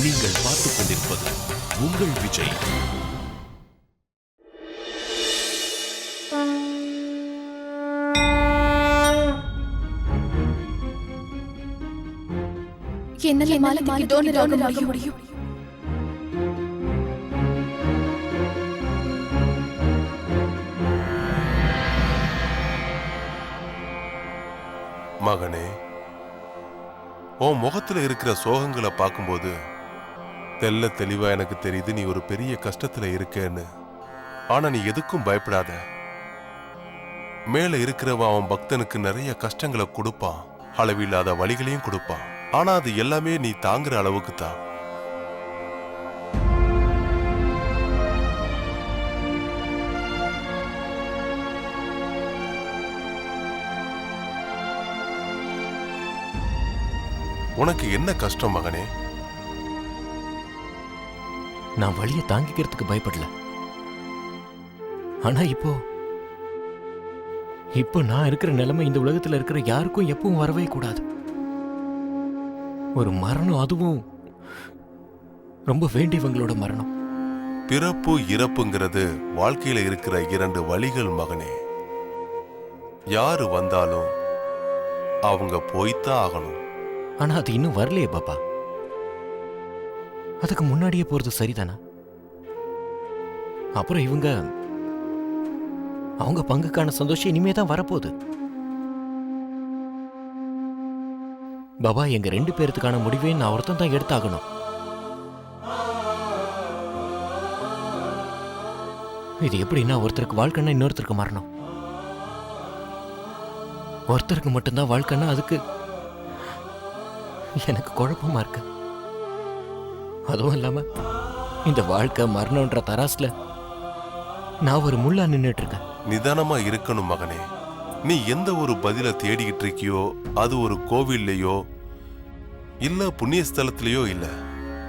நீங்கள் பார்த்துக் கொண்டிருப்பது உங்கள் விஜய். என்னால டோனர் ஆக முடியும். மகனே, உன் முகத்துல இருக்கிற சோகங்களை பார்க்கும்போது தெல்ல தெளிவா எனக்கு தெரியுது நீ ஒரு பெரிய கஷ்டத்துல இருக்கேன்னு. ஆனா நீ எதுக்கும் பயப்படாத. மேல இருக்கிறவன் அவன் பக்தனுக்கு நிறைய கஷ்டங்களை கொடுப்பான், அளவில்லாத வழிகளையும் கொடுப்பான். ஆனா அது எல்லாமே நீ தாங்குற அளவுக்கு தான். உனக்கு என்ன கஷ்டம் மகனே? நான் வழியை தாங்கிக்கிறதுக்கு பயப்படல. ஆனா இப்போ நான் இருக்கிற நிலைமை இந்த உலகத்துல இருக்கிற யாருக்கும் எப்பவும் வரவே கூடாது. ஒரு மரணம், அதுவும் ரொம்ப வேண்டியவங்களோட மரணம். பிறப்பு இறப்புங்கிறது வாழ்க்கையில இருக்கிற இரண்டு வழிகள் மகனே. யாரு வந்தாலும் அவங்க போய்த்தான் ஆகணும். ஆனா அது இன்னும் வரலையே பாப்பா. அதுக்கு முன்னாடியே போறது சரிதானா? அப்புறம் அவங்க பங்குக்கான சந்தோஷம் இனிமே தான் வரப்போகுது. பாபா, எங்க 2 பேருக்கான முடிவே நான் ஒருத்தன் தான் எடுத்தாகணும். இது எப்படின்னா, ஒருத்தருக்கு வாழ்க்கைன்னா இன்னொருத்தருக்கு மரணம். ஒருத்தருக்கு மட்டும்தான் வாழ்க்கைன்னா அதுக்கு எனக்கு குழப்பமா இருக்கு. அதுவும் இல்லாம இந்த வாழ்க்கை மரணம்ன்ற தராசுல நான் ஒரு முள்ளா நின்னுட்டு இருக்கேன். நிதானமா இருக்கணும் மகனே. நீ எந்த ஒரு பதில தேடிக்கிட்டு இருக்கியோ அது ஒரு கோவில்லையோ இல்ல புண்ணிய ஸ்தலத்திலேயோ இல்ல,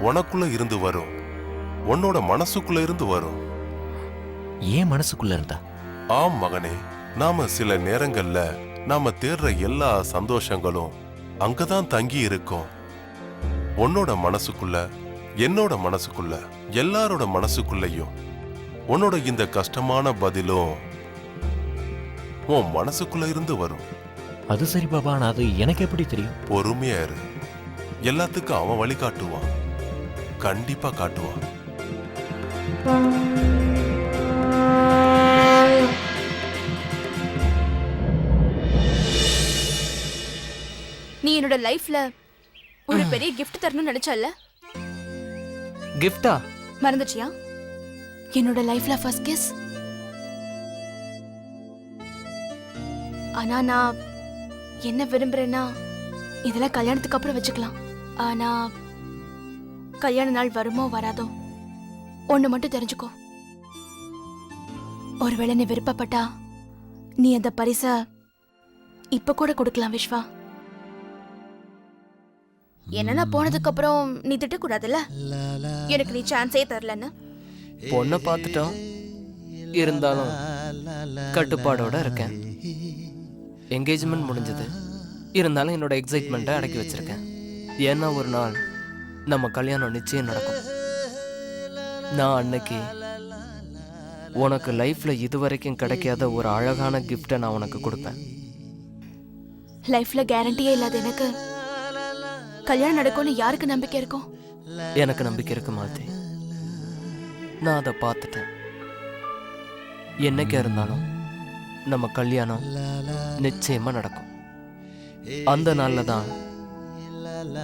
உனக்குள்ள இருந்து வரும். உன்னோட மனசுக்குள்ள இருந்து வரும். ஏன் மனசுக்குள்ள இருந்தா? ஆம் மகனே, நாம சில நேரங்கள்ல நாம தேடுற எல்லா சந்தோஷங்களும் அங்கதான் தங்கி இருக்கும். உன்னோட மனசுக்குள்ள, என்னோட மனசுக்குள்ள, எல்லாரோட மனசுக்குள்ளயும் உன்னோட இந்த கஷ்டமான பதிலும் உன் மனசுக்குள்ள இருந்து வரும். அது சரி பாபா, நான் அது எனக்கு எப்படி தெரியும்? பொறுமையா இரு. எல்லாத்துக்கும் அவன் வழி காட்டுவான், கண்டிப்பா காட்டுவான். நீ என்னோட லைஃப்ல ஒரு பெரிய கிஃப்ட் தரணும்னு நினைச்சல்ல? கிஃப்டா? மறந்துட்டியா? என்னோட லைஃப்ல ஃபர்ஸ்ட் கிஸ். ஆனா நான் என்ன விரும்புறேன்னா, இதெல்லாம் கல்யாணத்துக்கு அப்புறம் வச்சுக்கலாம். ஆனா கல்யாண நாள் வருமோ வராதோ, ஒண்ணு மட்டும் தெரிஞ்சுக்கோ. ஒருவேளை நீ விருப்பப்பட்டா நீ அந்த பரிச இப்ப கூட கொடுக்கலாம் விஸ்வா. என்னன்னா போனதுக்கு அப்புறம் நீ திட்டக்கூடாதுல்ல, எனக்கு நீ சான்ஸே தரலன்னு. பொண்ணை பார்த்துட்டோம், இருந்தாலும் கட்டுப்பாடோட இருக்கேன். என்கேஜ்மெண்ட் முடிஞ்சது, இருந்தாலும் என்னோட எக்ஸைட்மெண்ட்டை அடக்கி வச்சிருக்கேன். ஏன்னா ஒரு நாள் நம்ம கல்யாணம் நிச்சயம் நடக்கும். நான் அன்னைக்கு உனக்கு லைஃப்ல இதுவரைக்கும் கிடைக்காத ஒரு அழகான கிஃப்டை நான் உனக்கு கொடுப்பேன். லைஃப்ல கேரண்டியே இல்லாத எனக்கு கல்யாணம் நடக்கும்னு யாருக்கு நம்பிக்கை இருக்கும்? எனக்கு நம்பிக்கை இருக்கு மாத்தி. நான் அதை பார்த்துட்டேன். என்னைக்கா இருந்தாலும் நம்ம கல்யாணம் நிச்சயமா நடக்கும். அந்த நாள்ல தான்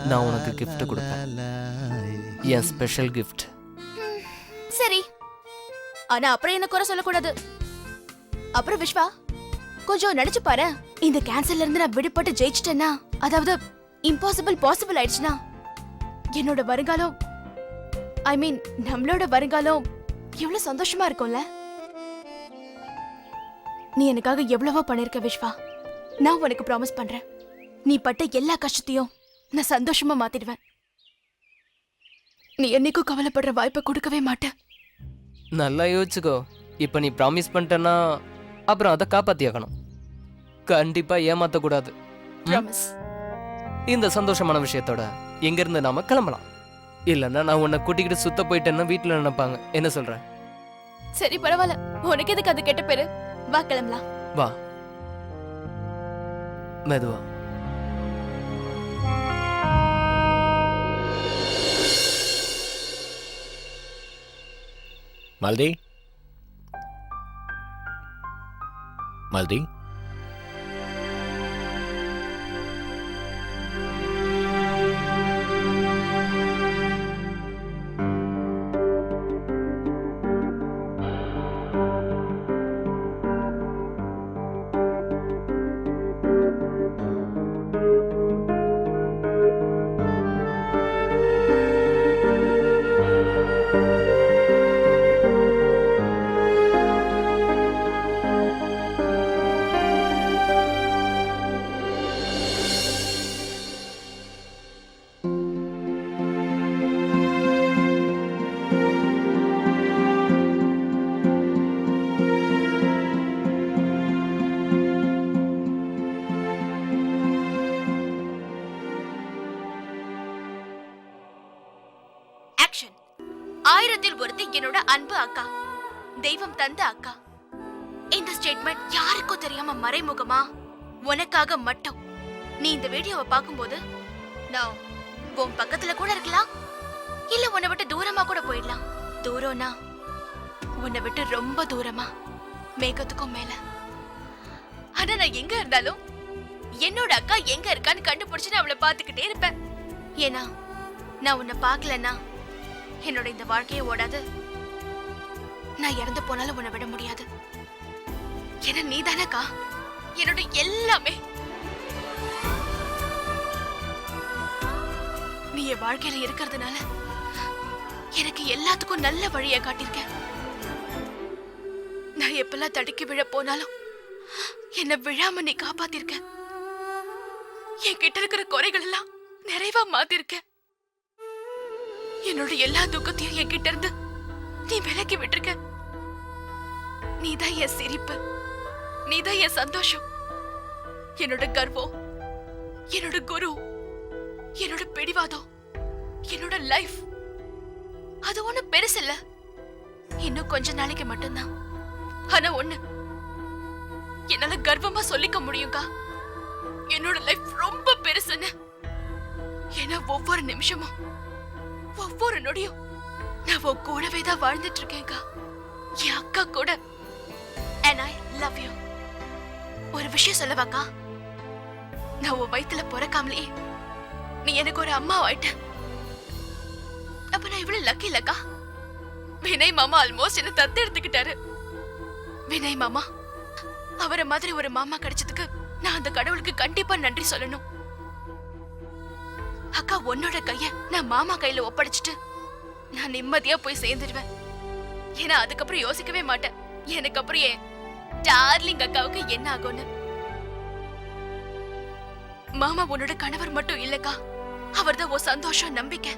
நான் உனக்கு gift கொடுப்பேன், என் ஸ்பெஷல் gift. சரி, ஆனா அப்புறம் என்ன குறை சொல்லக்கூடாது. அப்புறம் விஸ்வா, கொஞ்சம் நினைச்சு பாரு, இந்த கேன்சர்ல இருந்து நான் விடுபட்டு ஜெயிச்சிட்டேன்னா, அதாவது இம்பாசிபிள் பாசிபிள் ஆயிடுச்சுன்னா, என்னோட வருங்காலம், ஐ மீன் நம்மளோட வருங்காலம் எவ்வளவு சந்தோஷமா இருக்கும்ல. நீ எனக்காக எவ்வளவோ பண்ணிருக்க விஸ்வா. நான் உனக்கு ப்ராமிஸ் பண்றேன், நீ பட்ட எல்லா கஷ்டத்தையும் நான் சந்தோஷமா மாத்திடுவேன். நீ என்னைக்கும் கவலைப்படுற வாய்ப்பை கொடுக்கவே மாட்டேன். நல்லா யோசிச்சுக்கோ. இப்போ நீ ப்ராமிஸ் பண்ணிட்டேன்னா அப்புறம் அதை காப்பாத்தியாக்கணும். கண்டிப்பா ஏமாத்தக்கூடாது. ப்ராமிஸ். இந்த சந்தோஷமான விஷயத்தோட எங்கிருந்து நாம கிளம்பலாம். இல்லைன்னா நான் உன்னை கூட்டிக்கிட்டு சுத்த போயிட்டேன்னா வீட்டில் நினைப்பாங்க. என்ன சொல்ற? சரி பரவாயில்ல, உனக்கு எதுக்கு அது கெட்ட பேரு? வா கிளம்பலாம். வா மெதுவா. மாலதி, மாலதி, ஆக்ஷன். ஆயிரத்தில் ஒருத்தி என்னோட அன்பு அக்கா, தெய்வம் தந்த அக்கா. இந்த ஸ்டேட்மெண்ட் யாருக்கும் தெரியாம மறைமுகமா உனக்காக மட்டும். நீ இந்த வீடியோவை பார்க்கும்போது நான் உன் பக்கத்துல கூட இருக்கலாம், இல்ல உன்னை விட்டு தூரமா கூட போயிடலாம். தூரம்னா உன்னை விட்டு ரொம்ப தூரமா, மேகத்துக்கும் மேல. ஆனா நான் எங்க இருந்தாலும் என்னோட அக்கா எங்க இருக்கான்னு கண்டுபிடிச்சு நான் அவளை பாத்துக்கிட்டே இருப்பேன். ஏன்னா நான் உன்னை பார்க்கலன்னா என்னோட இந்த வாழ்க்கையே ஓடாது. நான் இறந்து போனாலும் உன்னை விட முடியாது. ஏன்னா நீ தானக்கா என்னோட எல்லாமே. நீ என் வாழ்க்கையில இருக்கிறதுனால எனக்கு எல்லாத்துக்கும் நல்ல வழியை காட்டியிருக்க. நான் எப்பெல்லாம் தடுக்கி விழ போனாலும் என்ன விழாம நீ காப்பாத்திருக்க. என் கிட்ட இருக்கிற குறைகள் எல்லாம் நிறைவா மாத்திருக்க. என்னோட எல்லா துக்கத்தையும் என்கிட்ட இருந்து நீ விலக்கி விட்டுருக்க. நீதான் என் சிரிப்பு, நீதான் என் சந்தோஷம், என்னோட கர்வம், என்னோட குரு, என்னோட பிடிவாதம், என்னோட லைஃப். அது ஒண்ணு பெருசு இல்ல, இன்னும் கொஞ்ச நாளைக்கு மட்டும்தான். ஆனா ஒண்ணு என்னால கர்வமா சொல்லிக்க முடியும்க்கா, என்னோட லைஃப் ரொம்ப பெருசுன்னு. ஏன்னா ஒவ்வொரு நிமிஷமும் ஒவ்வொரு நொடியும் நான் உன் கூடவே தான் வாழ்ந்துட்டு இருக்கேன்க்கா, என் அக்கா கூட. And I love you. ஒரு விஷயம் சொல்லவாக்கா, நான் உன் வயித்துல பிறக்காமலே நீ எனக்கு ஒரு அம்மா ஆயிட்ட. அப்ப நான் இவ்வளவு லக்கி இல்லக்கா. வினய் மாமா ஆல்மோஸ்ட் என்ன தத்து எடுத்துக்கிட்டாரு. வினய் மாமா, அவரை மாதிரி ஒரு மாமா கிடைச்சதுக்கு நான் அந்த கடவுளுக்கு கண்டிப்பா நன்றி சொல்லணும். அக்கா உன்னோட கைய நான் மாமா கையில ஒப்படைச்சிட்டு நான் நிம்மதியா போய் சேர்ந்துடுவேன். ஏன்னா அதுக்கப்புறம் யோசிக்கவே மாட்டேன் எனக்கு அப்புறம் என் டார்லிங் அக்காவுக்கு என்ன ஆகும்னு. மாமா உன்னோட கணவர் மட்டும் இல்லக்கா, அவர்தான் உன் சந்தோஷம், நம்பிக்கை.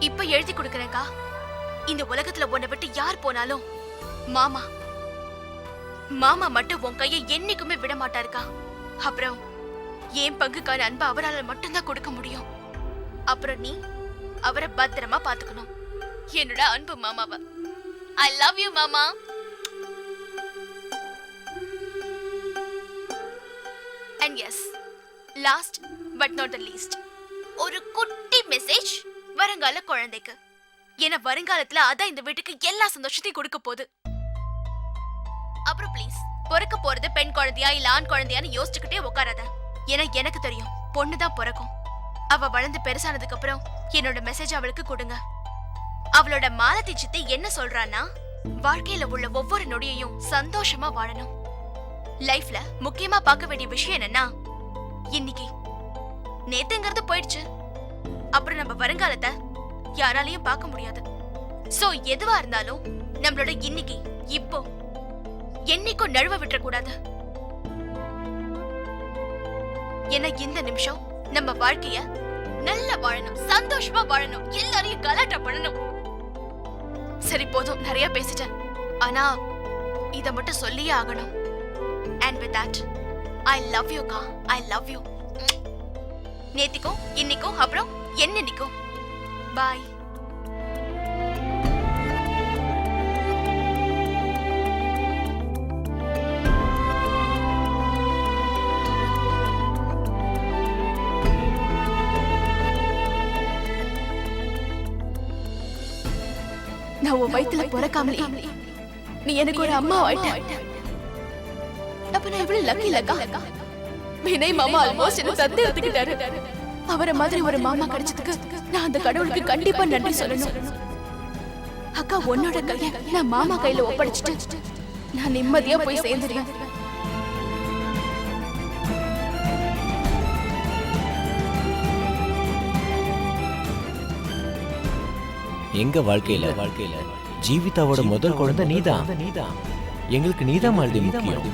இப்ப எழுதி கொடுக்கறேன்க்கா, இந்த உலகத்துல உன்னை விட்டு யார் போனாலும் மாமா மாமா மட்டும் உன் கையை என்னைக்குமே விட மாட்டாருக்கா. அப்புறம் என் பங்குக்கான அன்பு அவரால் மட்டும்தான் கொடுக்க முடியும். அப்புறம் நீ அவரை பத்திரமா பாத்துக்கணும், என்னோட அன்பு மாமாவ. ஐ லவ் யூ மாமா. And yes, last but not த லீஸ்ட், ஒரு குட்டி மெசேஜ் வருங்கால குழந்தைக்கு. ஏன்னா வருங்காலத்துல அதான் இந்த வீட்டுக்கு எல்லா சந்தோஷத்தையும் கொடுக்க போகுது. அப்புறம் ப்ளீஸ், பிறக்க போறது பெண் குழந்தையா இல்ல ஆண் குழந்தையான்னு யோசிச்சுக்கிட்டே உட்காராத. ஏன்னா எனக்கு தெரியும் பொண்ணுதான் பிறக்கும். அவ வளர்ந்து பெருசானதுக்கு அப்புறம் என்னோட மெசேஜ் அவளுக்கு கொடுங்க. அவளோட மாலதி சித்தி என்ன சொல்றான்னா, வாழ்க்கையில உள்ள ஒவ்வொரு நொடியையும் சந்தோஷமா வாழணும். லைஃப்ல முக்கியமா பார்க்க வேண்டிய விஷயம் என்னன்னா, இன்னைக்கு நேத்துங்கிறது போயிடுச்சு, அப்புறம் நம்ம வருங்காலத்தை யாராலையும் பார்க்க முடியாது. சோ எதுவா இருந்தாலும் நம்மளோட இன்னைக்கு இப்போ என்னைக்கும் நழுவ விட்டுற கூடாது. ஏன்னா இந்த நிமிஷம் நம்ம வாழ்க்கைய நல்லா வாழணும், சந்தோஷமா வாழணும், எல்லாரையும் கலாட்டா பண்ணணும். சரி போதும், நிறைய பேசிட்டேன். ஆனா இத மட்டும் சொல்லியே ஆகணும். And with that, I love you கா, I love you. நேத்திக்கும் இன்னைக்கும் அப்புறம் என்னன்னைக்கும் பாய். நான் உன் வயித்துல பிறக்காமலே நீ எனக்கு ஒரு அம்மா ஆயிட்ட. அப்ப நான் எவ்வளவு லக்கி லக்கா. வினய் மாமா ஆல்மோஸ்ட் என்ன தத்து எடுத்துக்கிட்டாரு. அவரை மாதிரி ஒரு மாமா கிடைச்சதுக்கு நான் அந்த கடவுளுக்கு கண்டிப்பா நன்றி சொல்லணும். அக்கா உன்னோட கைய நான் மாமா கையில ஒப்படைச்சிட்டு நான் நிம்மதியா போய் சேர்ந்துடுவேன். எங்க வாழ்க்கையில ஜீவிதாவோட முதல் குழந்தை நீதான். எங்களுக்கு நீதான் மாலதி முக்கியம்.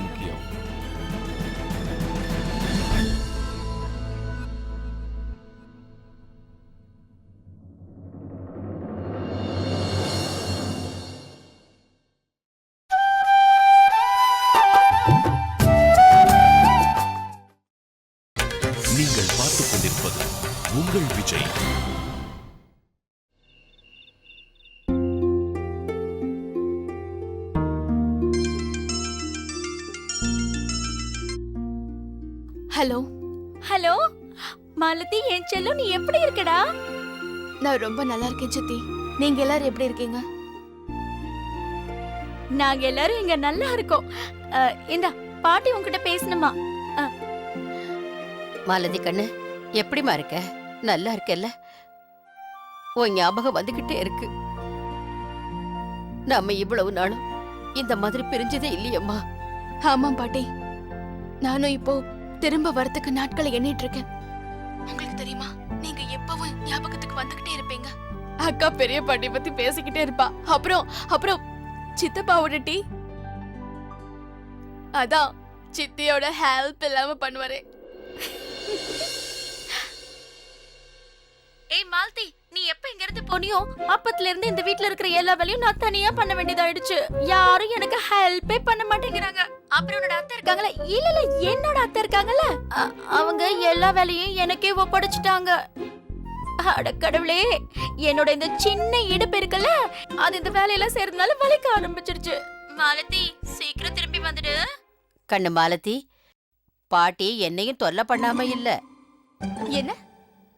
நீங்கள் பார்த்துக் கொண்டிருப்பது உங்கள் விஜய். ஹலோ ஹலோ மாலதி, என் செல்லம், நீ எப்படி இருக்கடா? நான் ரொம்ப நல்லா இருக்கேன் சித்தி. நீங்க எல்லாரும் எப்படி இருக்கீங்க? நாங்க எல்லாரும் இங்க நல்லா இருக்கோம். இந்தா பாட்டி உன்கிட்ட பேசணுமா? மாலதி கண்ணு, எப்படிமா இருக்க? நல்லா இருக்கல்ல? உன் ஞாபகம் வந்துகிட்டே இருக்கு. நாம இவ்வளவு நாளும் இந்த மாதிரி பிரிஞ்சதே இல்லையம்மா. ஆமாம் பாட்டி, நானும் இப்போ திரும்ப வரத்துக்கு நாட்களை எண்ணிட்டு இருக்கேன். உங்களுக்கு தெரியுமா, நீங்க எப்பவும் ஞாபகத்துக்கு வந்துகிட்டே இருப்பீங்க. அக்கா பெரிய பாட்டி பத்தி பேசிக்கிட்டே இருப்பா. அப்புறம் சித்தப்பாவோட டீ, அதான் சித்தியோட ஹெல்ப் இல்லாம பண்ணுவாரே. ஏய் மாலதி, நீ எப்ப இங்க இருந்து போனியோ அப்பத்துல இருந்து இந்த வீட்ல இருக்கிற எல்லா வேலையும் நான் தனியா பண்ண வேண்டியதாயிடுச்சு. யாரும் எனக்கு ஹெல்ப்பே பண்ண மாட்டேங்கிறாங்க. அப்புறம் என்னோட அத்தை இருக்காங்கல்ல, இல்ல என்னோட அத்தை இருக்காங்கல்ல, அவங்க எல்லா வேலையும் எனக்கே ஒப்படைச்சிட்டாங்க. அட கடவுளே, என்னோட இந்த சின்ன இடுப்பு இருக்குல்ல, அது இந்த வேலையெல்லாம் செய்யறதுனால வலிக்க ஆரம்பிச்சிருச்சு. மாலதி, சீக்கிரம் திரும்பி வந்துடு. கண்ணு மாலதி, பாட்டி என்னையும் தொல்லை பண்ணாம இல்ல. என்ன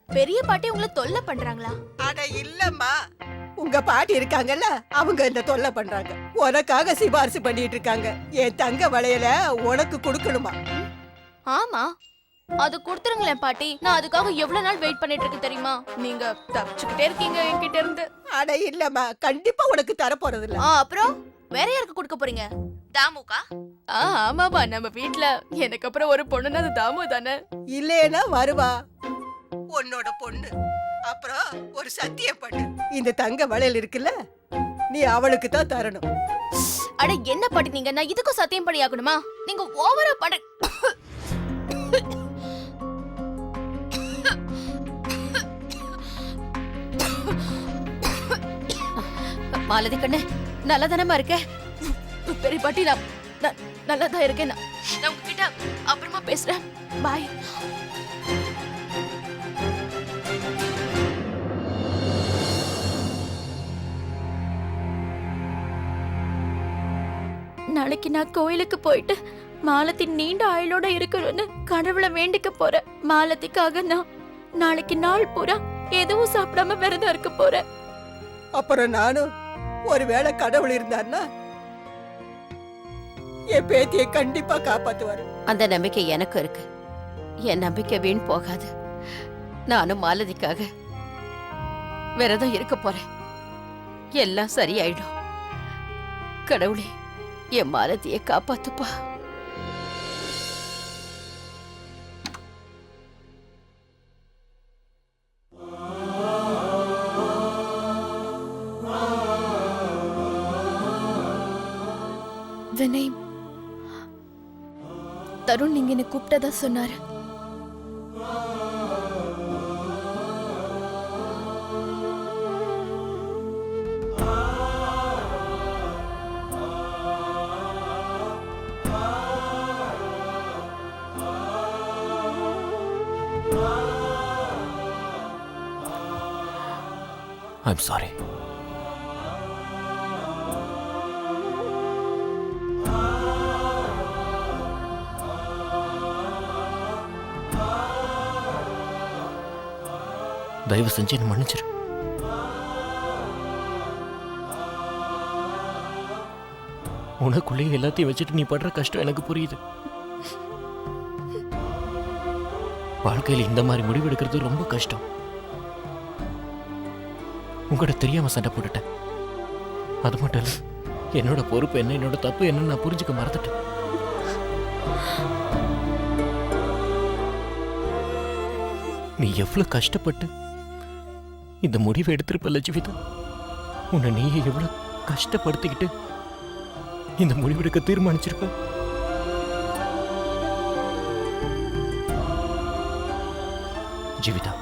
பெரிய பாட்டி உங்களை தொல்லை பண்றாங்களா? அட இல்லம்மா, உங்க பாட்டி இருக்காங்கல்ல, அவங்க இந்த தொல்லை பண்றாங்க. உனக்காக சிபாரிசு பண்ணிட்டு இருக்காங்க. என் தங்க வளையல உனக்கு கொடுக்கணுமா? ஆமா, அது கொடுத்துருங்களேன் பாட்டி. நான் அதுக்காக எவ்வளவு நாள் வெயிட் பண்ணிட்டு இருக்கேன் தெரியுமா? நீங்க தப்பிச்சுக்கிட்டே இருக்கீங்க என்கிட்ட இருந்து. அட இல்லம்மா, கண்டிப்பா உனக்கு தர போறது இல்ல. அப்புறம் வேற யாருக்கு கொடுக்க போறீங்க? தாமுக்கா? ஆமாமா, நம்ம வீட்ல எனக்கு அப்புறம் ஒரு பொண்ணுன்னா அது தாமு தானே. இல்லேனா வருவா உன்னோட பொண்ணு. அப்புறம் ஒரு சத்தியம் பண்ணு, இந்த தங்க வளையல் இருக்குல்ல, நீ அவளுக்கு தான் தரணும். அட என்ன பாட்டி நீங்க, நான் இதுக்கும் சத்தியம் பண்ணி ஆகணுமா? நீங்க ஓவரா பண்ண. மாலதி கண்ணு, நல்லதானமா இருக்க? பெரிய பாட்டி, நான் நல்லாதான் இருக்கேன். நான் உங்ககிட்ட அப்புறமா பேசுறேன். பாய். நாளைக்கு நான் கோயிலுக்கு போயிட்டு மாலதி நீண்ட ஆயுளோட இருக்கணும்னு கடவுளை வேண்டிக்க போறேன். மாலதிக்காக நான் நாளைக்கு நாள் பூரா எதுவும் சாப்பிடாம விரதம் இருக்க போறேன். அப்புறம் நானும் ஒருவேளை கடவுள் இருந்தான்னா என் பேத்தியை கண்டிப்பா காப்பாத்துவாரு. அந்த நம்பிக்கை எனக்கு இருக்கு. என் நம்பிக்கை வீண் போகாது. நானும் மாலதிக்காக விரதம் இருக்க போறேன். எல்லாம் சரியாயிடும். கடவுளே, என் மாலதியை காப்பாத்துப்பா. வினய், தருண் நீங்க என்ன கூப்பிட்டதா சொன்னாரு. I'm sorry. தயவு செஞ்சு என்ன மன்னிச்சிரு. உனக்குள்ளேயே எல்லாத்தையும் வச்சுட்டு நீ படுற கஷ்டம் எனக்கு புரியுது. வாழ்க்கையில் இந்த மாதிரி முடிவு எடுக்கிறது ரொம்ப கஷ்டம். உங்கள்கிட்ட தெரியாம சண்டை போட்டுட்டேன். அது மட்டும் இல்ல, என்னோட பொறுப்பு என்ன, என்னோட தப்பு என்னன்னு நான் புரிஞ்சுக்க மறந்துட்டேன். நீ எவ்வளவு கஷ்டப்பட்டு இந்த முடிவை எடுத்திருப்பல்ல ஜீவிதா. உன்னை நீயே எவ்வளவு கஷ்டப்படுத்திக்கிட்டு இந்த முடிவெடுக்க தீர்மானிச்சிருப்ப. ஜீவிதா,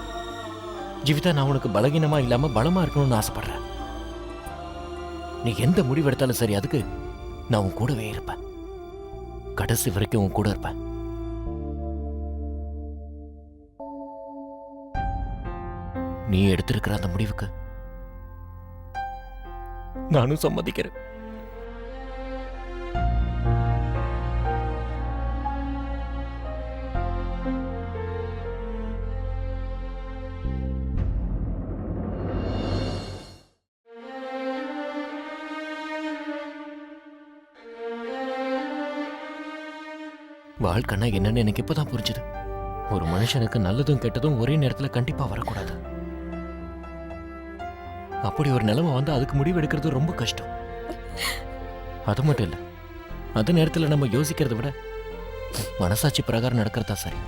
ஜீவிதா, நான் உனக்கு பலகீனமா இல்லாம பலமா இருக்கணும்னு ஆசைப்படுறேன். நீ எந்த முடிவு எடுத்தாலும் சரி, அதுக்கு நான் உன் கூடவே இருப்பேன். கடைசி வரைக்கும் உன் கூட இருப்பேன். நீ எடுத்திருக்கிற அந்த முடிவுக்கு நானும் சம்மதிக்கிறேன். வாழ்க்கைன்னா என்னன்னு எனக்கு இப்பதான் புரிஞ்சுது. ஒரு மனுஷனுக்கு நல்லதும் கெட்டதும் ஒரே நேரத்துல கண்டிப்பா வரக்கூடாது. அப்படி ஒரு நிலைமை வந்து அதுக்கு முடிவு எடுக்கிறது ரொம்ப கஷ்டம். அது மட்டும் இல்ல, அந்த நேரத்துல நம்ம யோசிக்கிறத விட மனசாட்சி பிரகாரம் நடக்கிறதா சரி.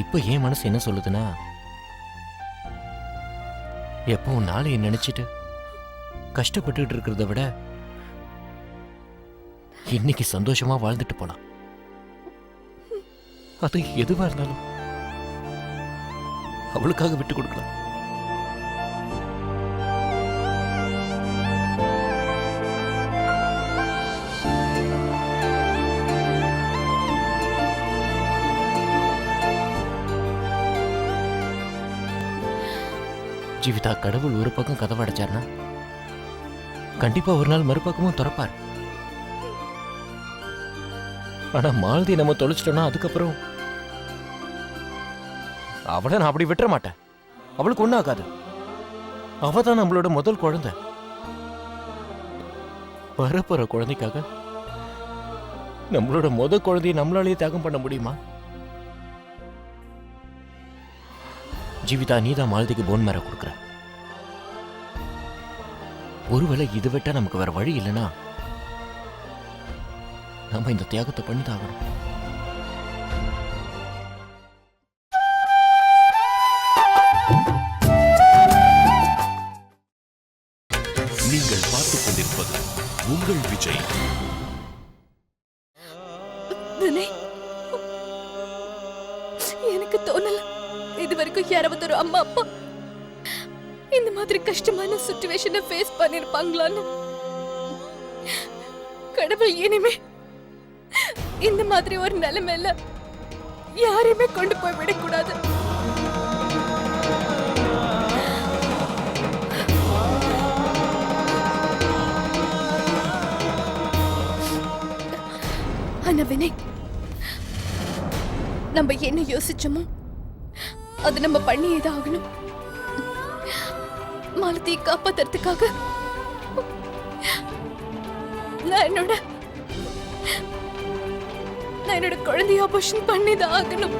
இப்ப என் மனசு என்ன சொல்லுதுன்னா, எப்பவும் நாளைய நினைச்சிட்டு கஷ்டப்பட்டுட்டு இருக்கிறத விட இன்னைக்கு சந்தோஷமா வாழ்ந்துட்டு போலாம். அது எதுவா இருந்தாலும் அவளுக்காக விட்டு கொடுக்கலாம். ஜீவிதா, கடவுள் ஒரு பக்கம் கதவை அடைச்சார்னா கண்டிப்பா ஒரு நாள் மறுபக்கமும் திறப்பார். ஆனா மாலதி நம்ம தொலைச்சிட்டோம்னா அதுக்கப்புறம் அவளை நான் அப்படி விட்டுற மாட்டேன். அவளுக்கு ஒன்றும் ஆகாது. அவ தான் நம்மளோட முதல் குழந்தை. வரப்போற குழந்தைக்காக நம்மளோட முதல் குழந்தையை நம்மளாலேயே தியாகம் பண்ண முடியுமா? ஜீவிதா, நீ தான் மாலதிக்கு போன் மேர கொடுக்குற. ஒருவேளை இது விட்டா நமக்கு வேற வழி இல்லைன்னா நம்ம இந்த தியாகத்தை பண்ணிதான் ஆகணும். நீங்கள் பார்த்துக் கொண்டிருப்பது உங்கள் விஜய். எனக்கு தோணல இது வரைக்கும் யாராவது ஒரு அம்மா அப்பா இந்த மாதிரி கஷ்டமான சிச்சுவேஷனை ஃபேஸ் பண்ணிருப்பாங்களான்னு. கடவுள் இனிமே இந்த மாதிரி ஒரு நிலைமையில யாரையுமே கொண்டு போய் விடக்கூடாது. ஆனா வினய், நம்ம என்ன யோசிச்சோமோ அது நம்ம பண்ணியேதான் ஆகணும். மாலதியை காப்பாத்துறதுக்காக நான் என்னோட குழந்தைய ஆபரேஷன் பண்ணிதான் ஆகணும்.